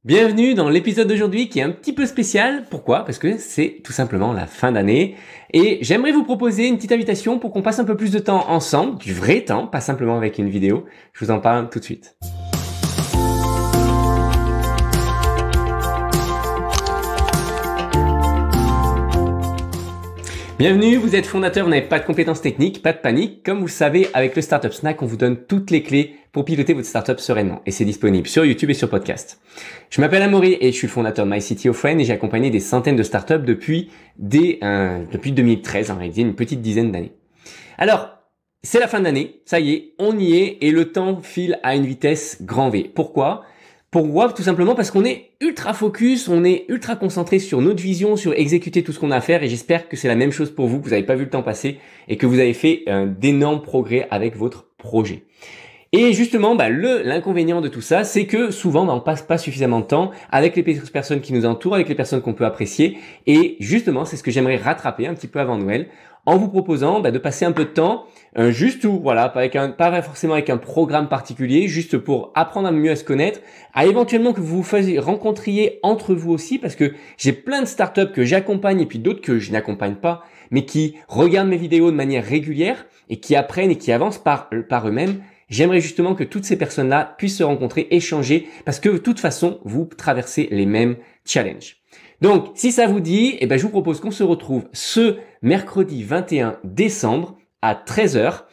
Bienvenue dans l'épisode d'aujourd'hui qui est un petit peu spécial. Pourquoi? Parce que c'est tout simplement la fin d'année et j'aimerais vous proposer une petite invitation pour qu'on passe un peu plus de temps ensemble, du vrai temps, pas simplement avec une vidéo. Je vous en parle tout de suite. Bienvenue, vous êtes fondateur, vous n'avez pas de compétences techniques, pas de panique. Comme vous le savez, avec le Startup Snack, on vous donne toutes les clés pour piloter votre startup sereinement. Et c'est disponible sur YouTube et sur podcast. Je m'appelle Amaury et je suis le fondateur de MyCTOFriend et j'ai accompagné des centaines de startups depuis 2013, en réalité, une petite dizaine d'années. Alors, c'est la fin d'année, ça y est, on y est et le temps file à une vitesse grand V. Pourquoi? Tout simplement parce qu'on est ultra focus, on est ultra concentré sur notre vision, sur exécuter tout ce qu'on a à faire et j'espère que c'est la même chose pour vous, que vous n'avez pas vu le temps passer et que vous avez fait d'énormes progrès avec votre projet. Et justement, l'inconvénient de tout ça, c'est que souvent, on passe pas suffisamment de temps avec les personnes qui nous entourent, avec les personnes qu'on peut apprécier. Et justement, c'est ce que j'aimerais rattraper un petit peu avant Noël, en vous proposant de passer un peu de temps, pas forcément avec un programme particulier, juste pour apprendre à mieux à se connaître, à éventuellement que vous vous rencontriez entre vous aussi, parce que j'ai plein de startups que j'accompagne et puis d'autres que je n'accompagne pas, mais qui regardent mes vidéos de manière régulière et qui apprennent et qui avancent par eux-mêmes. J'aimerais justement que toutes ces personnes-là puissent se rencontrer, échanger, parce que de toute façon, vous traversez les mêmes challenges. Donc, si ça vous dit, je vous propose qu'on se retrouve ce mercredi 21 décembre à 13h.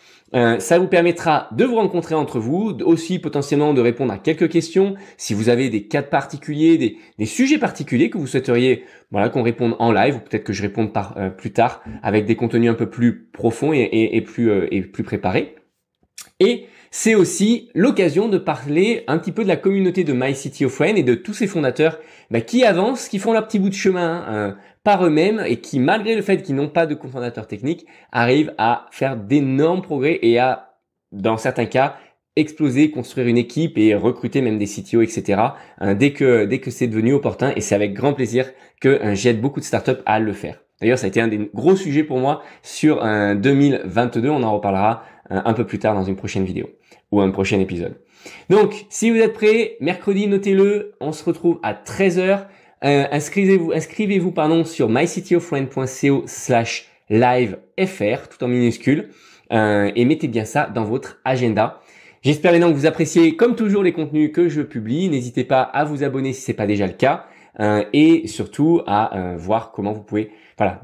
Ça vous permettra de vous rencontrer entre vous, aussi potentiellement de répondre à quelques questions. Si vous avez des cas particuliers, des sujets particuliers que vous souhaiteriez qu'on réponde en live, ou peut-être que je réponde plus tard avec des contenus un peu plus profonds et plus préparés. Et c'est aussi l'occasion de parler un petit peu de la communauté de MyCTOFriend et de tous ces fondateurs qui avancent, qui font leur petit bout de chemin par eux-mêmes et qui, malgré le fait qu'ils n'ont pas de cofondateur technique, arrivent à faire d'énormes progrès et à, dans certains cas, exploser, construire une équipe et recruter même des CTO, etc. Dès que c'est devenu opportun et c'est avec grand plaisir que j'aide beaucoup de startups à le faire. D'ailleurs, ça a été un des gros sujets pour moi sur 2022. On en reparlera un peu plus tard dans une prochaine vidéo ou un prochain épisode. Donc, si vous êtes prêts, mercredi, notez-le. On se retrouve à 13h. Inscrivez-vous sur myctofriend.co/livefr, tout en minuscule, et mettez bien ça dans votre agenda. J'espère maintenant que vous appréciez, comme toujours, les contenus que je publie. N'hésitez pas à vous abonner si c'est pas déjà le cas. Et surtout à voir comment vous pouvez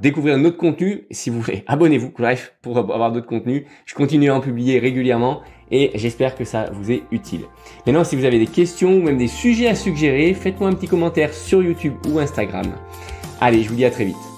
découvrir notre contenu. Si vous voulez, abonnez-vous, bref, pour avoir d'autres contenus. Je continue à en publier régulièrement et j'espère que ça vous est utile. Maintenant, si vous avez des questions ou même des sujets à suggérer, faites-moi un petit commentaire sur YouTube ou Instagram. Allez, je vous dis à très vite.